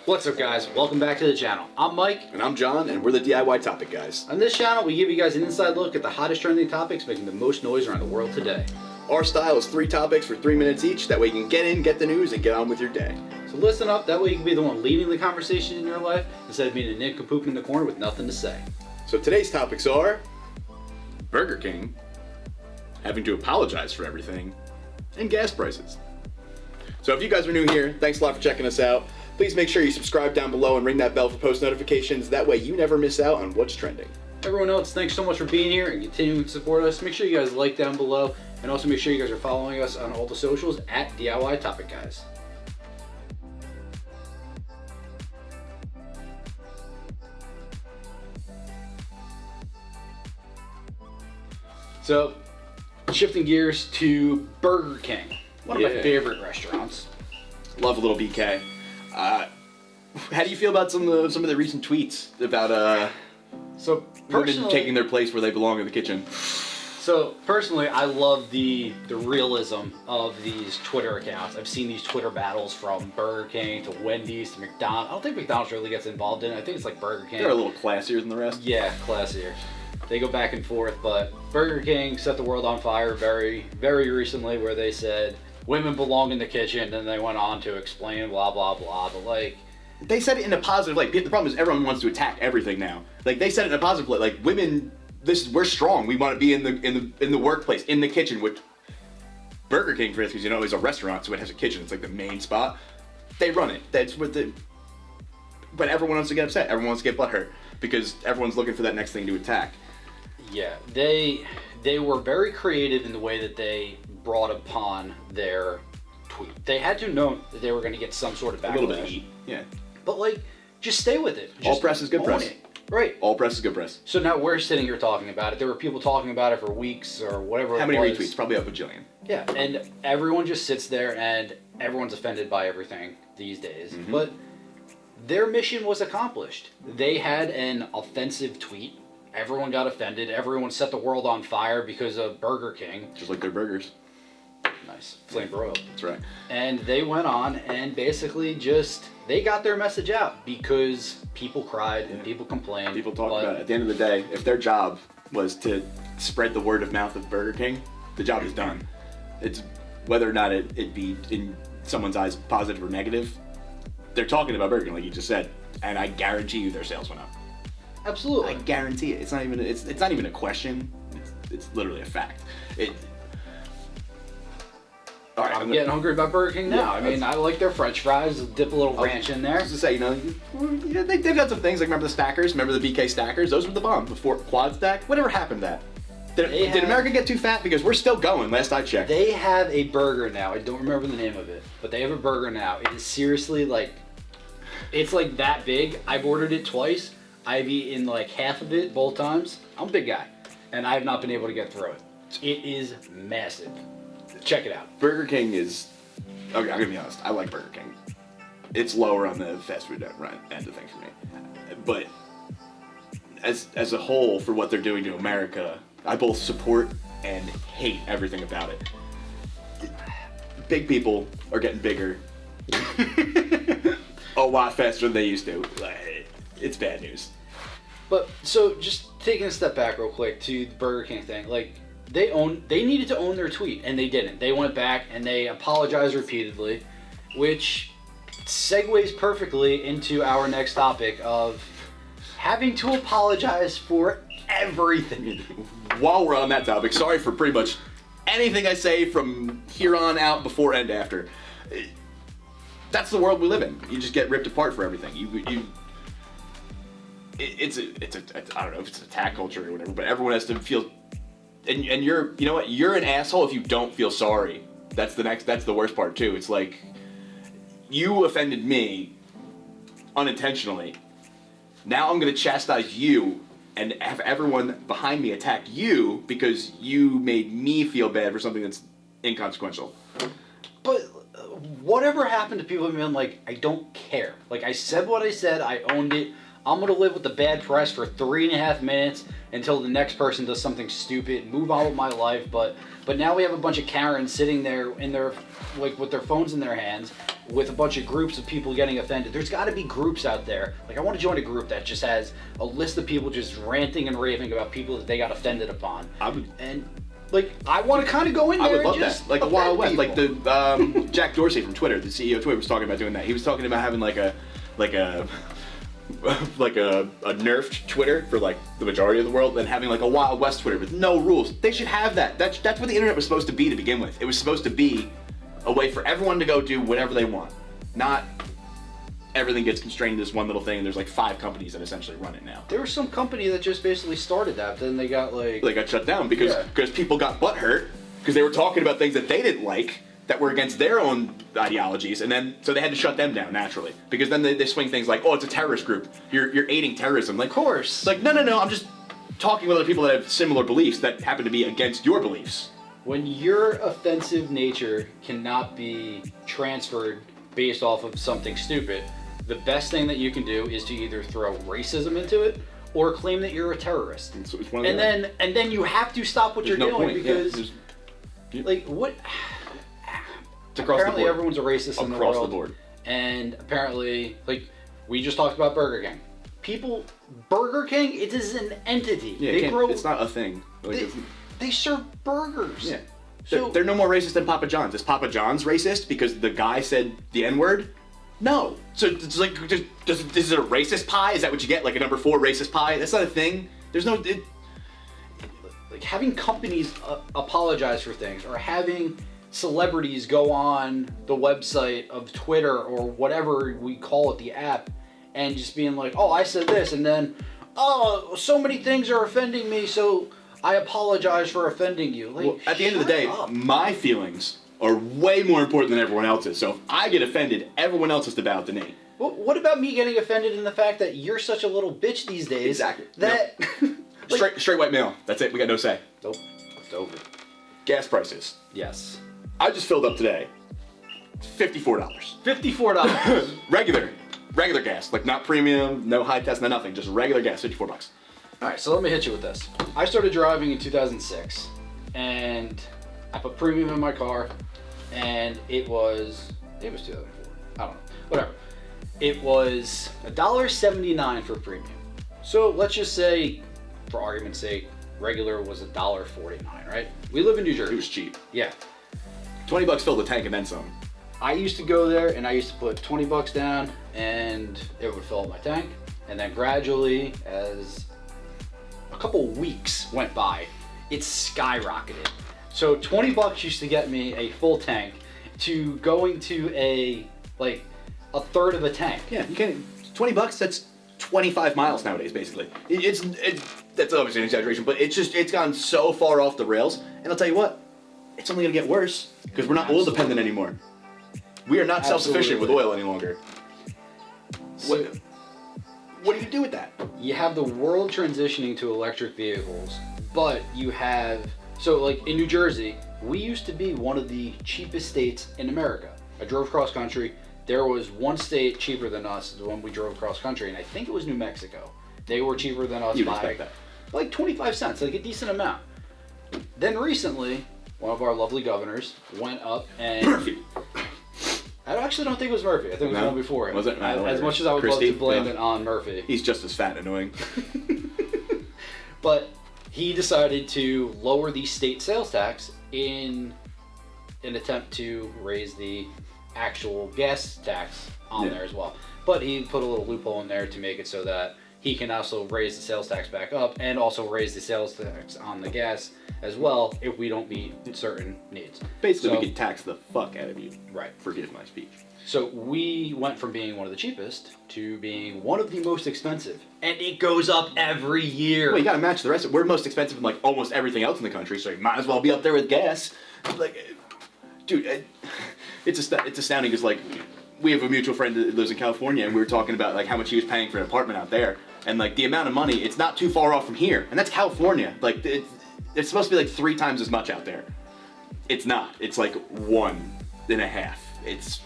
What's up, guys? Welcome back to the channel. I'm Mike. And I'm John, and we're the DIY Topic Guys. On this channel, we give you guys an inside look at the hottest trending topics making the most noise around the world today. Our style is 3 topics for 3 minutes each, that way you can get in, get the news, and get on with your day. So listen up, that way you can be the one leading the conversation in your life instead of being a nick and poop in the corner with nothing to say. So today's topics are Burger King, having to apologize for everything, and gas prices. So if you guys are new here, thanks a lot for checking us out. Please make sure you subscribe down below and ring that bell for post notifications. That way you never miss out on what's trending. Everyone else, thanks so much for being here and continuing to support us. Make sure you guys like down below, and also make sure you guys are following us on all the socials at DIY Topic Guys. So, shifting gears to Burger King, one of my favorite restaurants. Love a little BK. How do you feel about some of the recent tweets about women taking their place where they belong in the kitchen? So personally, I love the realism of these Twitter accounts. I've seen these Twitter battles from Burger King to Wendy's to McDonald's. I don't think McDonald's really gets involved in it. I think it's like Burger King. They're a little classier than the rest. Yeah, classier. They go back and forth, but Burger King set the world on fire very, very recently, where they said women belong in the kitchen, and they went on to explain blah blah blah. But like, they said it in a positive light. The problem is everyone wants to attack everything now. Like, they said it in a positive light. Like, women, we're strong. We want to be in the workplace, in the kitchen. Which Burger King, for instance, is a restaurant, so it has a kitchen. It's like the main spot. They run it. That's what But everyone wants to get upset. Everyone wants to get butthurt because everyone's looking for that next thing to attack. Yeah, they were very creative in the way that they brought upon their tweet. They had to know that they were going to get some sort of backlash. A little bit of heat, yeah. But like, just stay with it. Just all press is good press. It. Right. All press is good press. So now we're sitting here talking about it. There were people talking about it for weeks or whatever. How many retweets? Probably a bajillion. Yeah, and everyone just sits there and everyone's offended by everything these days. Mm-hmm. But their mission was accomplished. They had an offensive tweet. Everyone got offended. Everyone set the world on fire because of Burger King. Just like their burgers. Nice. Flame broiled. That's right. And they went on and basically they got their message out because people cried and people complained. People talked about it. At the end of the day, if their job was to spread the word of mouth of Burger King, the job is done. It's whether or not it be in someone's eyes positive or negative. They're talking about Burger King, like you just said, and I guarantee you their sales went up. Absolutely. I guarantee it. It's not even a question. It's literally a fact. All right, I'm getting hungry about Burger King now. I mean, I like their French fries. Dip a little ranch in there. Just to say, they've got some things like remember the Stackers? Remember the BK Stackers? Those were the bomb before Quad Stack. Whatever happened to that? Did America get too fat? Because we're still going. Last I checked. They have a burger now. I don't remember the name of it, but they have a burger now. It is seriously it's like that big. I've ordered it twice. I've eaten like half of it both times. I'm a big guy, and I have not been able to get through it. It is massive. Check it out. Burger King is, okay, I'm gonna be honest, I like Burger King. It's lower on the fast food end of things for me. But as a whole, for what they're doing to America, I both support and hate everything about it. Big people are getting bigger a lot faster than they used to. It's bad news. But so just taking a step back real quick to the Burger King thing, like they needed to own their tweet and they didn't. They went back and they apologized repeatedly, which segues perfectly into our next topic of having to apologize for everything. While we're on that topic, sorry for pretty much anything I say from here on out, before and after. That's the world we live in. You just get ripped apart for everything. It's I don't know if it's an attack culture or whatever, but everyone has to feel, and you're, you know what, you're an asshole if you don't feel sorry. That's the worst part too. It's like, you offended me unintentionally. Now I'm gonna chastise you and have everyone behind me attack you because you made me feel bad for something that's inconsequential. But whatever happened to people being like, I don't care. Like, I said what I said, I owned it, I'm gonna live with the bad press for 3.5 minutes until the next person does something stupid, move on with my life. But now we have a bunch of Karens sitting there in their like with their phones in their hands with a bunch of groups of people getting offended. There's got to be groups out there. Like I want to join a group that just has a list of people just ranting and raving about people that they got offended upon. Like I want to kind of go in there. I would love and just that, like a Wild West, people. like the Jack Dorsey from Twitter, the CEO of Twitter, was talking about doing that. He was talking about having like a nerfed Twitter for like the majority of the world, and having like a Wild West Twitter with no rules. They should have that. That's what the internet was supposed to be to begin with. It was supposed to be a way for everyone to go do whatever they want, not everything gets constrained to this one little thing, and there's like 5 companies that essentially run it now. There was some company that just basically started that, then they got like... They got shut down because people got butthurt because they were talking about things that they didn't like that were against their own ideologies, and then so they had to shut them down naturally because then they swing things like, oh, it's a terrorist group, you're aiding terrorism. Like, Of course. like no, I'm just talking with other people that have similar beliefs that happen to be against your beliefs. When your offensive nature cannot be transferred based off of something stupid, the best thing that you can do is to either throw racism into it or claim that you're a terrorist. It's one of And then you have to stop what There's you're no doing point. because like what It's across apparently the board. everyone's a racist in the Across world. the board. And apparently like we just talked about Burger King. Burger King, it is an entity. Yeah, it's not a thing. Like, they serve burgers. yeah. So They're no more racist than Papa John's. Is Papa John's racist because the guy said the N-word? No. So it's like, is it a racist pie? Is that what you get? Like a number 4 racist pie? That's not a thing. There's no... like having companies apologize for things or having celebrities go on the website of Twitter or whatever we call it, the app, and just being like, oh, I said this, and then, oh, so many things are offending me, so I apologize for offending you. Like, Well, at the end of the day, shut up. my feelings are way more important than everyone else's. So if I get offended, everyone else has to bow to me. Well, what about me getting offended in the fact that you're such a little bitch these days? Exactly. That Straight white male. That's it. We got no say. Nope. It's over. Gas prices. Yes. I just filled up today. $54. $54. Regular gas, like not premium, no high test, no nothing, just regular gas, $54. All right, so let me hit you with this. I started driving in 2006, and I put premium in my car, and it was 2004. I don't know, whatever. It was $1.79 for premium. So let's just say, for argument's sake, regular was $1.49, right? We live in New Jersey. It was cheap. Yeah. $20 filled the tank and then some. I used to go there and I used to put $20 down and it would fill up my tank. And then gradually, as a couple weeks went by, it skyrocketed. So $20 used to get me a full tank to going to a third of a tank. Yeah, you can. $20. That's 25 miles nowadays, basically. It's that's obviously an exaggeration, but it's gone so far off the rails. And I'll tell you what, it's only gonna get worse because we're not oil dependent anymore. We are not self-sufficient with oil any longer. So What do you do with that? you have the world transitioning to electric vehicles, but you have, so like in New Jersey, we used to be one of the cheapest states in America. I drove cross country. There was one state cheaper than us, the one we drove cross country, and I think it was New Mexico. They were cheaper than us You'd by expect that. like 25 cents, like a decent amount. Then recently, one of our lovely governors went up and Murphy. I actually don't think it was Murphy. I think it was No? one before him. Was it? No, As much as I would love Christie? to blame No. it on Murphy. He's just as fat and annoying. But he decided to lower the state sales tax in an attempt to raise the actual gas tax on Yeah. there as well. But he put a little loophole in there to make it so that he can also raise the sales tax back up and also raise the sales tax on the gas as well if we don't meet certain needs. Basically, So- we could tax the fuck out of you. Right. Forgive my speech. So we went from being one of the cheapest to being one of the most expensive. And it goes up every year. Well, you gotta match the rest. We're most expensive in like almost everything else in the country, so you might as well be up there with gas. Like, dude, it's astounding because like we have a mutual friend that lives in California, and we were talking about like how much he was paying for an apartment out there, and like the amount of money, it's not too far off from here, and that's California. Like it's supposed to be like 3 times as much out there. It's not. It's like 1.5. It's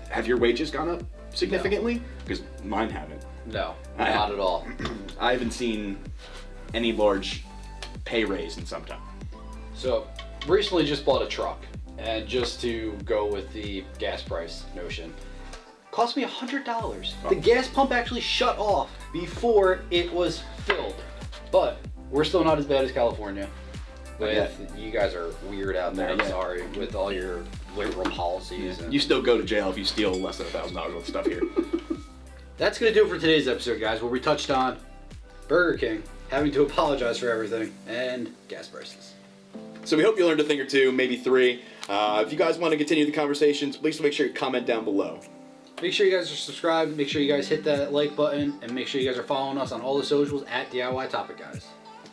have your wages gone up significantly? Because mine haven't. No, not at all. I haven't seen any large pay raise in some time. So, recently just bought a truck, and just to go with the gas price notion, cost me $100. The gas pump actually shut off before it was filled. But we're still not as bad as California. You guys are weird out there. I'm sorry, with all your liberal policies. You still go to jail if you steal less than $1,000 worth of stuff here. That's gonna do it for today's episode, guys, where we touched on Burger King having to apologize for everything and gas prices. So we hope you learned a thing or two, maybe three. If you guys want to continue the conversations, please make sure you comment down below. Make sure you guys are subscribed, make sure you guys hit that like button, and make sure you guys are following us on all the socials at DIY Topic Guys.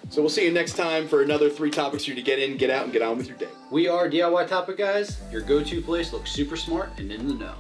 So we'll see you next time for another 3 topics for you to get in, get out, and get on with your day. We are DIY Topic Guys, your go-to place looks super smart and in the know.